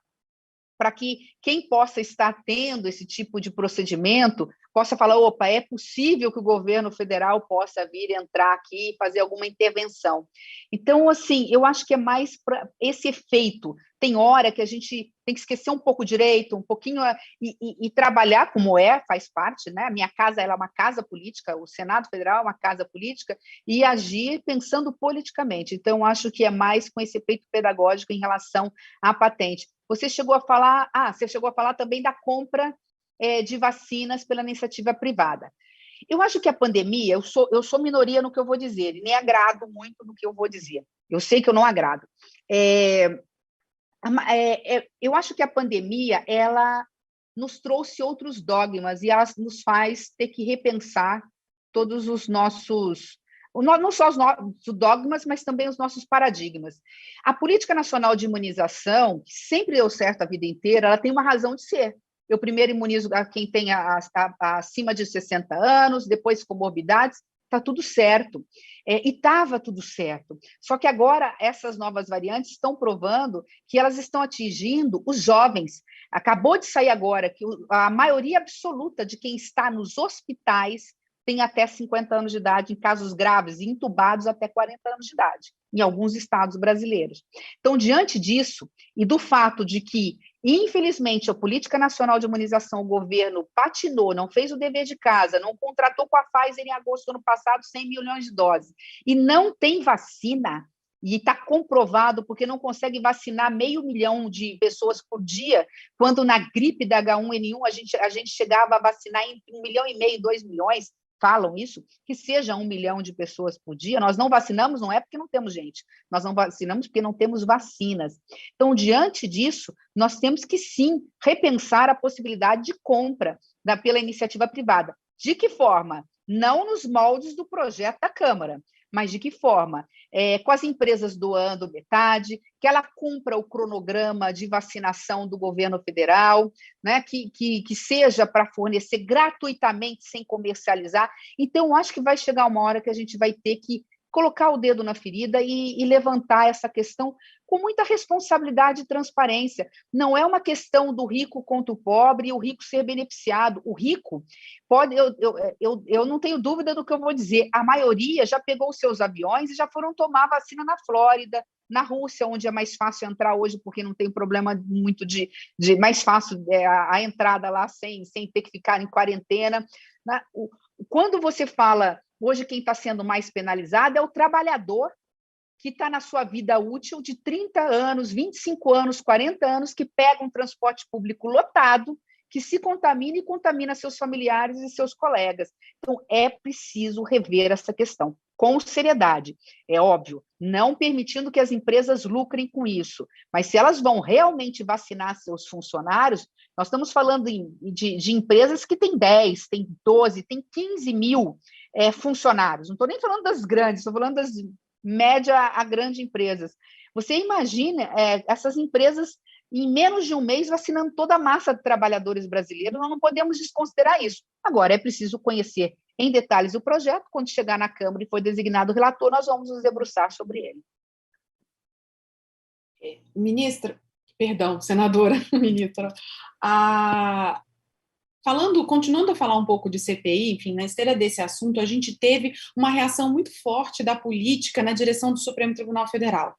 para que quem possa estar tendo esse tipo de procedimento possa falar, opa, é possível que o governo federal possa vir entrar aqui e fazer alguma intervenção. Então, assim, eu acho que é mais para esse efeito. Tem hora que a gente tem que esquecer um pouco o direito, um pouquinho, e trabalhar como faz parte, né? A minha casa ela é uma casa política, o Senado Federal é uma casa política, e agir pensando politicamente. Então, acho que é mais com esse efeito pedagógico em relação à patente. Você chegou a falar também da compra de vacinas pela iniciativa privada. Eu acho que a pandemia, eu sou minoria no que eu vou dizer, e nem agrado muito no que eu vou dizer. Eu sei que eu não agrado. Eu acho que a pandemia ela nos trouxe outros dogmas e ela nos faz ter que repensar todos os nossos, não só os dogmas, mas também os nossos paradigmas. A Política Nacional de Imunização, que sempre deu certo a vida inteira, ela tem uma razão de ser. Eu primeiro imunizo quem tem acima de 60 anos, depois comorbidades, está tudo certo. E estava tudo certo. Só que agora essas novas variantes estão provando que elas estão atingindo os jovens. Acabou de sair agora que a maioria absoluta de quem está nos hospitais tem até 50 anos de idade, em casos graves, e intubados até 40 anos de idade, em alguns estados brasileiros. Então, diante disso, e do fato de que, infelizmente, a Política Nacional de Imunização, o governo patinou, não fez o dever de casa, não contratou com a Pfizer em agosto do ano passado 100 milhões de doses, e não tem vacina, e está comprovado, porque não consegue vacinar 500 mil de pessoas por dia, quando na gripe da H1N1 a gente chegava a vacinar entre 1,5 milhão e 2 milhões, falam isso, que seja 1 milhão de pessoas por dia. Nós não vacinamos, não é porque não temos gente, nós não vacinamos porque não temos vacinas. Então, diante disso, nós temos que, sim, repensar a possibilidade de compra pela iniciativa privada. De que forma? Não nos moldes do projeto da Câmara, mas de que forma? Com as empresas doando metade, que ela cumpra o cronograma de vacinação do governo federal, né? que seja para fornecer gratuitamente, sem comercializar. Então, acho que vai chegar uma hora que a gente vai ter que colocar o dedo na ferida e levantar essa questão com muita responsabilidade e transparência. Não é uma questão do rico contra o pobre e o rico ser beneficiado. O rico pode... Eu não tenho dúvida do que eu vou dizer. A maioria já pegou os seus aviões e já foram tomar vacina na Flórida, na Rússia, onde é mais fácil entrar hoje, porque não tem problema muito de mais fácil a entrada lá sem ter que ficar em quarentena. Quando você fala... Hoje, quem está sendo mais penalizado é o trabalhador que está na sua vida útil de 30 anos, 25 anos, 40 anos, que pega um transporte público lotado, que se contamina e contamina seus familiares e seus colegas. Então, é preciso rever essa questão com seriedade. É óbvio, não permitindo que as empresas lucrem com isso, mas se elas vão realmente vacinar seus funcionários, nós estamos falando de empresas que têm 10, têm 12, têm 15 mil funcionários. Não estou nem falando das grandes, estou falando das média a grandes empresas. Você imagina essas empresas em menos de um mês vacinando toda a massa de trabalhadores brasileiros, nós não podemos desconsiderar isso. Agora, é preciso conhecer em detalhes o projeto, quando chegar na Câmara e for designado o relator, nós vamos nos debruçar sobre ele. Senadora, ministra, continuando a falar um pouco de CPI, enfim, na esteira desse assunto, a gente teve uma reação muito forte da política na direção do Supremo Tribunal Federal.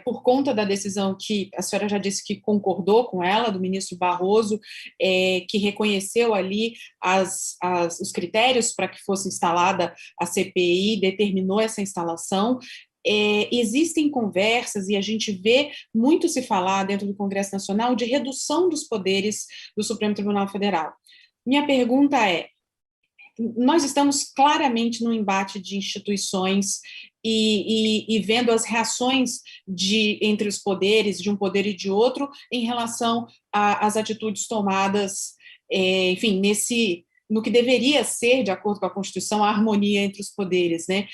Por conta da decisão que a senhora já disse que concordou com ela, do ministro Barroso, que reconheceu ali os critérios para que fosse instalada a CPI, determinou essa instalação. Existem conversas, e a gente vê muito se falar dentro do Congresso Nacional de redução dos poderes do Supremo Tribunal Federal. Minha pergunta é, nós estamos claramente num embate de instituições e vendo as reações entre os poderes, de um poder e de outro, em relação às atitudes tomadas, enfim, no que deveria ser, de acordo com a Constituição, a harmonia entre os poderes, né?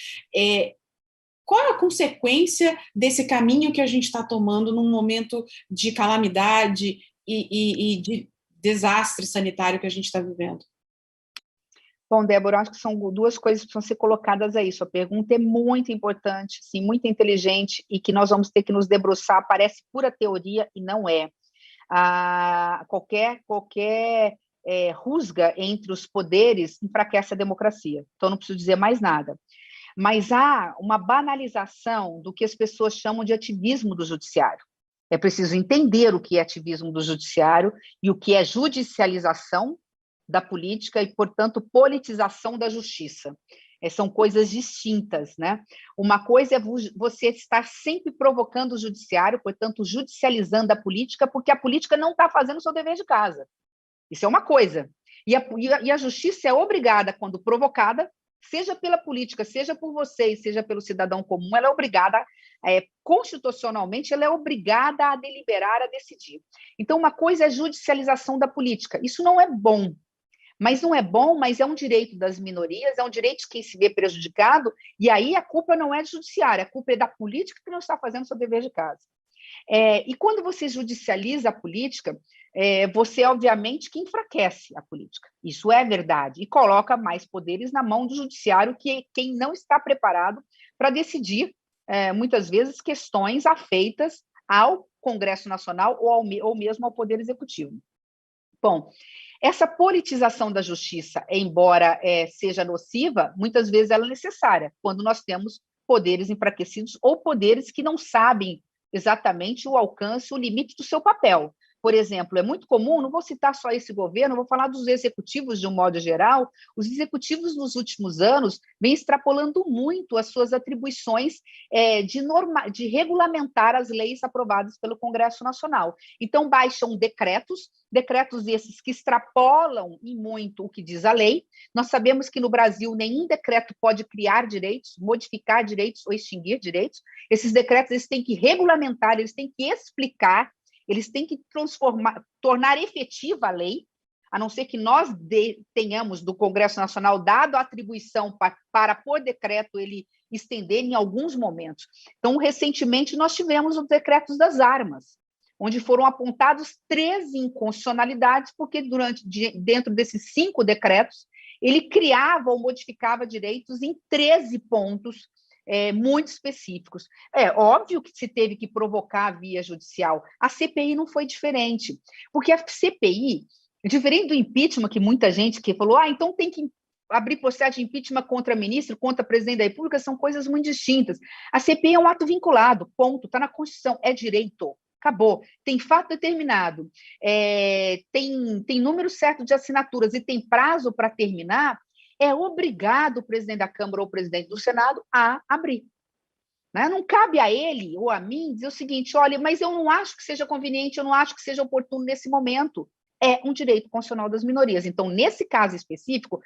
Qual é a consequência desse caminho que a gente está tomando num momento de calamidade e de desastre sanitário que a gente está vivendo? Bom, Débora, acho que são duas coisas que precisam ser colocadas aí. Sua pergunta é muito importante, sim, muito inteligente, e que nós vamos ter que nos debruçar. Parece pura teoria e não é. qualquer rusga entre os poderes enfraquece a democracia. Então, não preciso dizer mais nada. Mas há uma banalização do que as pessoas chamam de ativismo do judiciário. É preciso entender o que é ativismo do judiciário e o que é judicialização da política e, portanto, politização da justiça. São coisas distintas, né? Uma coisa é você estar sempre provocando o judiciário, portanto, judicializando a política, porque a política não está fazendo o seu dever de casa. Isso é uma coisa. E a justiça é obrigada, quando provocada, seja pela política, seja por vocês, seja pelo cidadão comum, ela é obrigada, constitucionalmente, ela é obrigada a deliberar, a decidir. Então, uma coisa é judicialização da política. Isso não é bom. Mas não é bom, mas é um direito das minorias, é um direito de quem se vê prejudicado, e aí a culpa não é judiciária, a culpa é da política que não está fazendo o seu dever de casa. E quando você judicializa a política, você, obviamente, que enfraquece a política. Isso é verdade. E coloca mais poderes na mão do judiciário, que é quem não está preparado para decidir, muitas vezes, questões afeitas ao Congresso Nacional ou mesmo ao Poder Executivo. Bom, essa politização da justiça, embora seja nociva, muitas vezes ela é necessária, quando nós temos poderes enfraquecidos ou poderes que não sabem exatamente o alcance, o limite do seu papel. Por exemplo, é muito comum, não vou citar só esse governo, vou falar dos executivos de um modo geral. Os executivos, nos últimos anos, vêm extrapolando muito as suas atribuições de regulamentar as leis aprovadas pelo Congresso Nacional. Então, baixam decretos esses que extrapolam em muito o que diz a lei. Nós sabemos que no Brasil nenhum decreto pode criar direitos, modificar direitos ou extinguir direitos. Esses decretos eles têm que regulamentar, eles têm que explicar, eles têm que tornar efetiva a lei, a não ser que nós tenhamos do Congresso Nacional dado a atribuição para, por decreto, ele estender em alguns momentos. Então, recentemente, nós tivemos os decretos das armas, onde foram apontados 13 inconstitucionalidades, porque dentro desses 5 decretos, ele criava ou modificava direitos em 13 pontos muito específicos. É óbvio que se teve que provocar via judicial. A CPI não foi diferente, porque a CPI, diferente do impeachment, que muita gente que falou, então tem que abrir processo de impeachment contra ministro, contra presidente da República, são coisas muito distintas. A CPI é um ato vinculado, ponto, está na Constituição, é direito. Acabou. Tem fato determinado, tem número certo de assinaturas e tem prazo para terminar, é obrigado o presidente da Câmara ou o presidente do Senado a abrir. Né? Não cabe a ele ou a mim dizer o seguinte, olha, mas eu não acho que seja conveniente, eu não acho que seja oportuno nesse momento. É um direito constitucional das minorias. Então, nesse caso específico,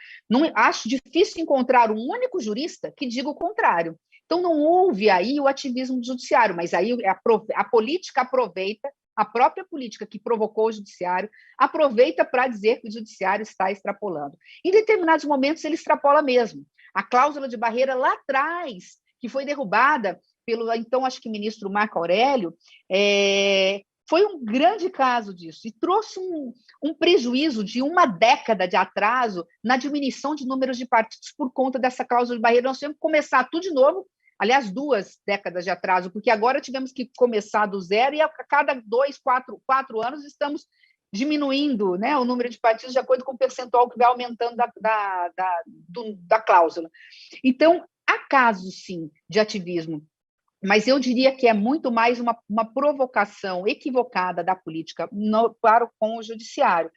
acho difícil encontrar um único jurista que diga o contrário. Então, não houve aí o ativismo do judiciário, mas aí a política aproveita, a própria política que provocou o judiciário, aproveita para dizer que o judiciário está extrapolando. Em determinados momentos, ele extrapola mesmo. A cláusula de barreira lá atrás, que foi derrubada pelo, então, acho que ministro Marco Aurélio, foi um grande caso disso, e trouxe um prejuízo de uma década de atraso na diminuição de números de partidos por conta dessa cláusula de barreira. Nós temos que começar tudo de novo, aliás, 2 décadas de atraso, porque agora tivemos que começar do zero, e a cada 2, 4 anos estamos diminuindo, né, o número de partidos de acordo com o percentual que vai aumentando da cláusula. Então, há casos, sim, de ativismo, mas eu diria que é muito mais uma provocação equivocada da política com o judiciário.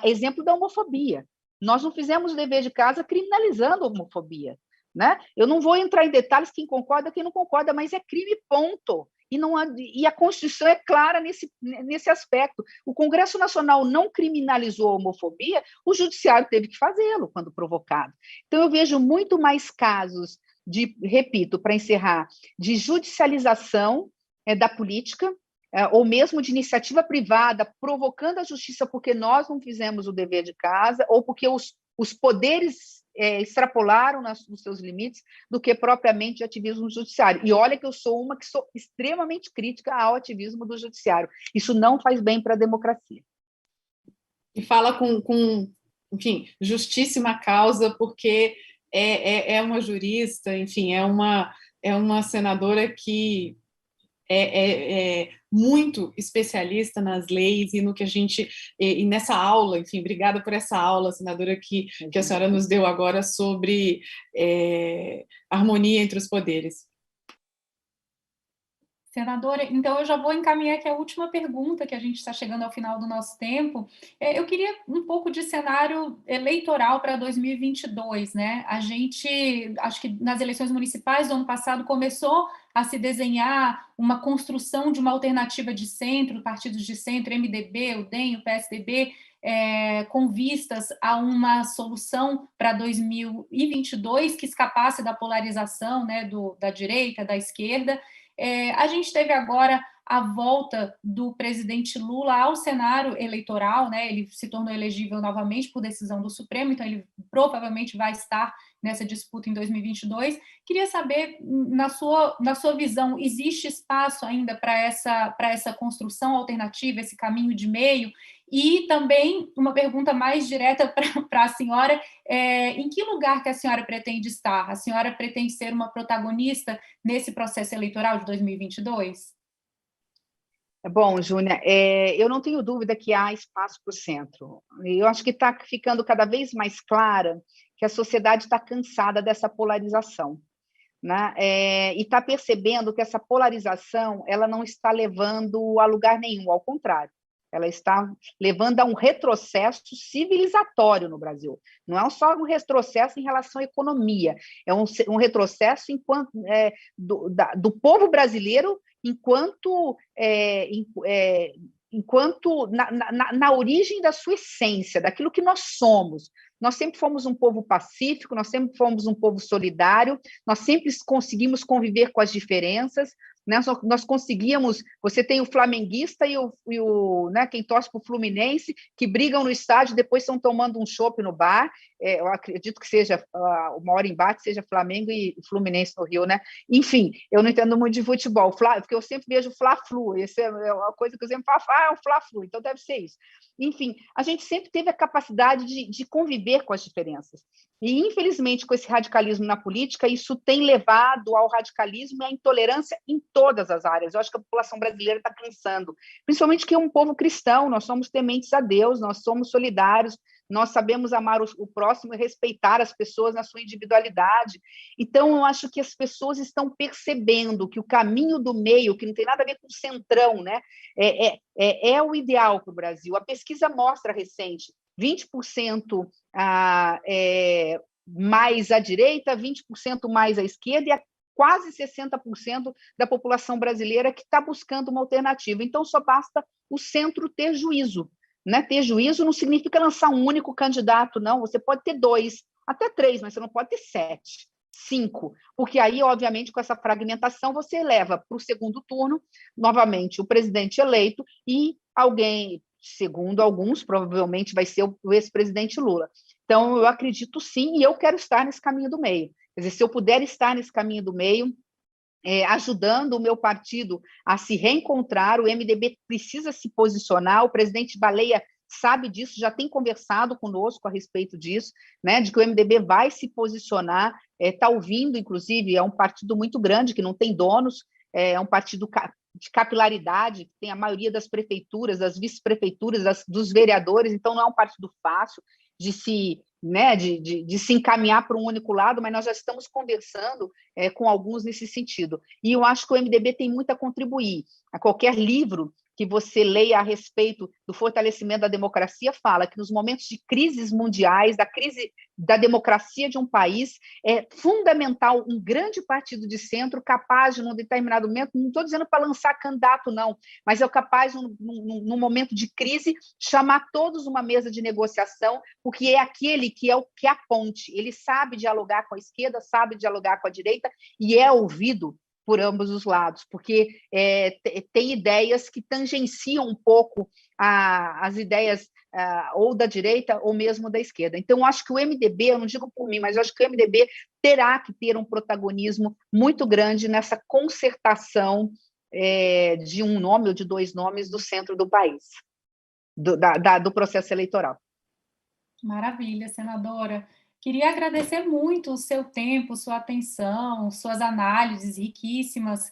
Exemplo da homofobia. Nós não fizemos o dever de casa criminalizando a homofobia. Né? Eu não vou entrar em detalhes, quem concorda, quem não concorda, mas é crime, ponto. E a Constituição é clara nesse aspecto. O Congresso Nacional não criminalizou a homofobia, o Judiciário teve que fazê-lo quando provocado. Então, eu vejo muito mais casos repito, para encerrar, de judicialização da política, ou mesmo de iniciativa privada, provocando a justiça porque nós não fizemos o dever de casa, ou porque os poderes extrapolaram nos seus limites, do que propriamente de ativismo judiciário. E olha que eu sou extremamente crítica ao ativismo do judiciário. Isso não faz bem para a democracia. E fala enfim, justíssima causa, porque é uma jurista, enfim, é uma senadora que é muito especialista nas leis e no que a gente, e nessa aula, enfim, obrigada por essa aula, senadora, que a senhora nos deu agora sobre harmonia entre os poderes. Senadora, então eu já vou encaminhar aqui a última pergunta, que a gente está chegando ao final do nosso tempo. Eu queria um pouco de cenário eleitoral para 2022, né? A gente, acho que nas eleições municipais do ano passado, começou a se desenhar uma construção de uma alternativa de centro, partidos de centro, MDB, o DEM, o PSDB, com vistas a uma solução para 2022 que escapasse da polarização, né, da direita, da esquerda. A gente teve agora a volta do presidente Lula ao cenário eleitoral, né? Ele se tornou elegível novamente por decisão do Supremo, então ele provavelmente vai estar nessa disputa em 2022. Queria saber, na sua visão, existe espaço ainda para essa construção alternativa, esse caminho de meio? E também uma pergunta mais direta para a senhora, em que lugar que a senhora pretende estar? A senhora pretende ser uma protagonista nesse processo eleitoral de 2022? Bom, Júnia, eu não tenho dúvida que há espaço para o centro. Eu acho que está ficando cada vez mais clara que a sociedade está cansada dessa polarização, né? E está percebendo que essa polarização ela não está levando a lugar nenhum, ao contrário. Ela está levando a um retrocesso civilizatório no Brasil. Não é só um retrocesso em relação à economia, é um retrocesso do povo brasileiro enquanto na origem da sua essência, daquilo que nós somos. Nós sempre fomos um povo pacífico, nós sempre fomos um povo solidário, nós sempre conseguimos conviver com as diferenças, né? Nós conseguíamos. Você tem o flamenguista e né, quem torce para o Fluminense, que brigam no estádio e depois estão tomando um chopp no bar. Eu acredito que seja o maior embate seja Flamengo e Fluminense no Rio, né? Enfim, eu não entendo muito de futebol, porque eu sempre vejo Fla-Flu, essa é uma coisa que eu sempre falo, é o Fla-Flu, então deve ser isso. Enfim, a gente sempre teve a capacidade de conviver com as diferenças. E, infelizmente, com esse radicalismo na política, isso tem levado ao radicalismo e à intolerância em todas as áreas. Eu acho que a população brasileira está cansando, principalmente que é um povo cristão, nós somos tementes a Deus, nós somos solidários, nós sabemos amar o próximo e respeitar as pessoas na sua individualidade. Então, eu acho que as pessoas estão percebendo que o caminho do meio, que não tem nada a ver com o centrão, né, é o ideal para o Brasil. A pesquisa mostra recente, 20% mais à direita, 20% mais à esquerda, e quase 60% da população brasileira que está buscando uma alternativa. Então, só basta o centro ter juízo. Né? Ter juízo não significa lançar um único candidato, não. Você pode ter 2, até 3, mas você não pode ter 7, 5, porque aí, obviamente, com essa fragmentação, você leva para o segundo turno, novamente, o presidente eleito e alguém, segundo alguns, provavelmente vai ser o ex-presidente Lula. Então, eu acredito sim, e eu quero estar nesse caminho do meio. Quer dizer, se eu puder estar nesse caminho do meio, ajudando o meu partido a se reencontrar, o MDB precisa se posicionar, o presidente Baleia sabe disso, já tem conversado conosco a respeito disso, né, de que o MDB vai se posicionar, está ouvindo, inclusive, é um partido muito grande, que não tem donos, é um partido de capilaridade, que tem a maioria das prefeituras, das vice-prefeituras, dos vereadores, então não é um partido fácil de se encaminhar para um único lado, mas nós já estamos conversando com alguns nesse sentido. E eu acho que o MDB tem muito a contribuir. A qualquer livro que você leia a respeito do fortalecimento da democracia fala que nos momentos de crises mundiais, da crise da democracia de um país, é fundamental um grande partido de centro capaz de, num determinado momento, não estou dizendo para lançar candidato, não, mas é capaz, num momento de crise, chamar todos uma mesa de negociação, porque é aquele que é a ponte. Ele sabe dialogar com a esquerda, sabe dialogar com a direita e é ouvido por ambos os lados, porque tem ideias que tangenciam um pouco as ideias ou da direita ou mesmo da esquerda. Então, acho que o MDB, eu não digo por mim, mas acho que o MDB terá que ter um protagonismo muito grande nessa concertação de um nome ou de 2 nomes do centro do país, do processo eleitoral. Maravilha, senadora. Queria agradecer muito o seu tempo, sua atenção, suas análises riquíssimas.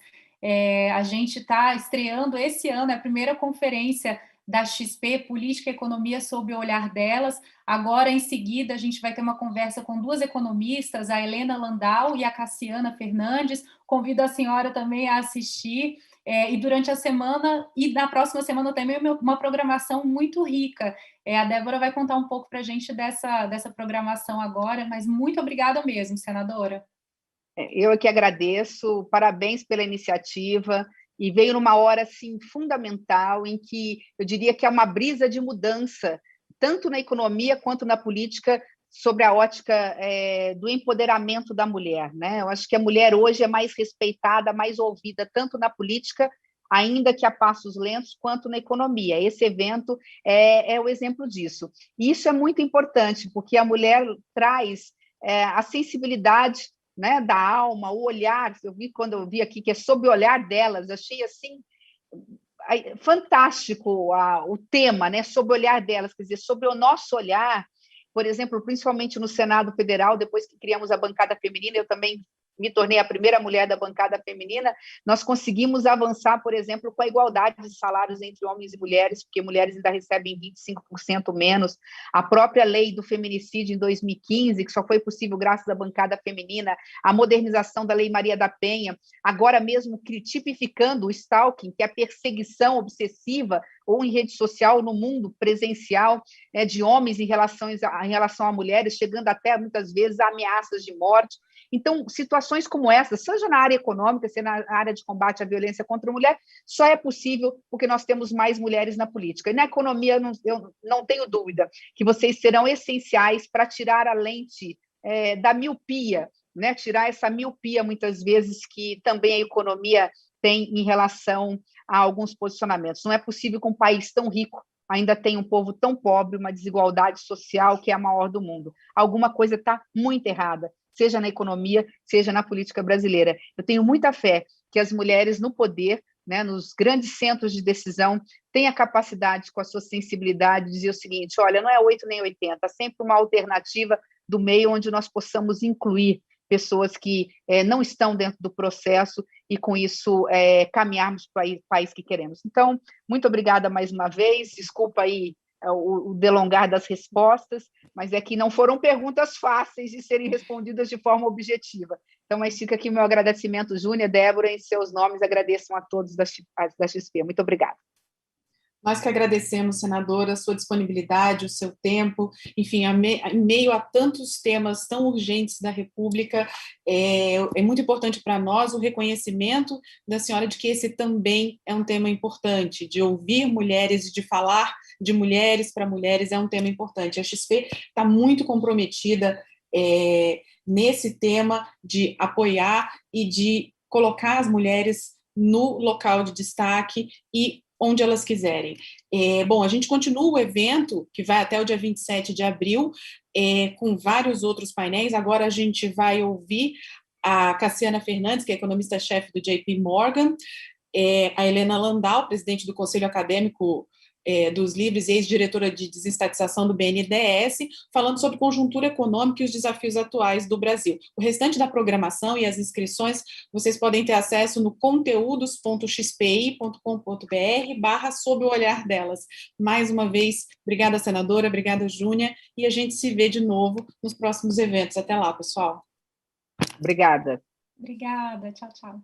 A gente está estreando esse ano, é a primeira conferência da XP, Política e Economia sob o olhar delas. Agora, em seguida, a gente vai ter uma conversa com duas economistas, a Helena Landau e a Cassiana Fernandes. Convido a senhora também a assistir. E durante a semana, e na próxima semana também, uma programação muito rica. A Débora vai contar um pouco para a gente dessa programação agora, mas muito obrigada mesmo, senadora. Eu que agradeço, parabéns pela iniciativa, e veio numa hora assim, fundamental, em que eu diria que é uma brisa de mudança, tanto na economia quanto na política, sobre a ótica do empoderamento da mulher, né? Eu acho que a mulher hoje é mais respeitada, mais ouvida, tanto na política, ainda que a passos lentos, quanto na economia. Esse evento é o exemplo disso. E isso é muito importante, porque a mulher traz a sensibilidade, né, da alma, o olhar. Quando eu vi aqui que é sob o olhar delas, achei assim fantástico o tema, né, sob o olhar delas, quer dizer, sobre o nosso olhar. Por exemplo, principalmente no Senado Federal, depois que criamos a bancada feminina, eu também me tornei a primeira mulher da bancada feminina, nós conseguimos avançar, por exemplo, com a igualdade de salários entre homens e mulheres, porque mulheres ainda recebem 25% menos. A própria lei do feminicídio em 2015, que só foi possível graças à bancada feminina, a modernização da Lei Maria da Penha, agora mesmo tipificando o stalking, que é a perseguição obsessiva ou em rede social, no mundo presencial, de homens em relação a mulheres, chegando até, muitas vezes, a ameaças de morte. Então, situações como essa, seja na área econômica, seja na área de combate à violência contra a mulher, só é possível porque nós temos mais mulheres na política. E na economia, eu não tenho dúvida que vocês serão essenciais para tirar a lente da miopia, né? Tirar essa miopia, muitas vezes, que também a economia tem em relação a alguns posicionamentos. Não é possível que um país tão rico ainda tenha um povo tão pobre, uma desigualdade social que é a maior do mundo. Alguma coisa está muito errada, seja na economia, seja na política brasileira. Eu tenho muita fé que as mulheres no poder, né, nos grandes centros de decisão, têm a capacidade, com a sua sensibilidade, de dizer o seguinte: olha, não é 8 nem 80, sempre uma alternativa do meio onde nós possamos incluir pessoas que não estão dentro do processo e, com isso, caminharmos para o país que queremos. Então, muito obrigada mais uma vez, desculpa aí o delongar das respostas, mas é que não foram perguntas fáceis de serem respondidas de forma objetiva. Então, mas fica aqui o meu agradecimento, Júnia, Débora, em seus nomes, agradeço a todos da XP. Muito obrigada. Nós que agradecemos, senadora, a sua disponibilidade, o seu tempo, enfim, em meio a tantos temas tão urgentes da República, é muito importante para nós o reconhecimento da senhora de que esse também é um tema importante, de ouvir mulheres, de falar de mulheres para mulheres é um tema importante. A XP está muito comprometida nesse tema de apoiar e de colocar as mulheres no local de destaque e onde elas quiserem. Bom, a gente continua o evento, que vai até o dia 27 de abril, com vários outros painéis. Agora a gente vai ouvir a Cassiana Fernandes, que é economista-chefe do JP Morgan, a Helena Landau, presidente do Conselho Acadêmico dos Livres e ex-diretora de desestatização do BNDES, falando sobre conjuntura econômica e os desafios atuais do Brasil. O restante da programação e as inscrições vocês podem ter acesso no conteúdos.xpi.com.br/sob o olhar delas. Mais uma vez, obrigada, senadora, obrigada, Júnia, e a gente se vê de novo nos próximos eventos. Até lá, pessoal. Obrigada. Obrigada, tchau, tchau.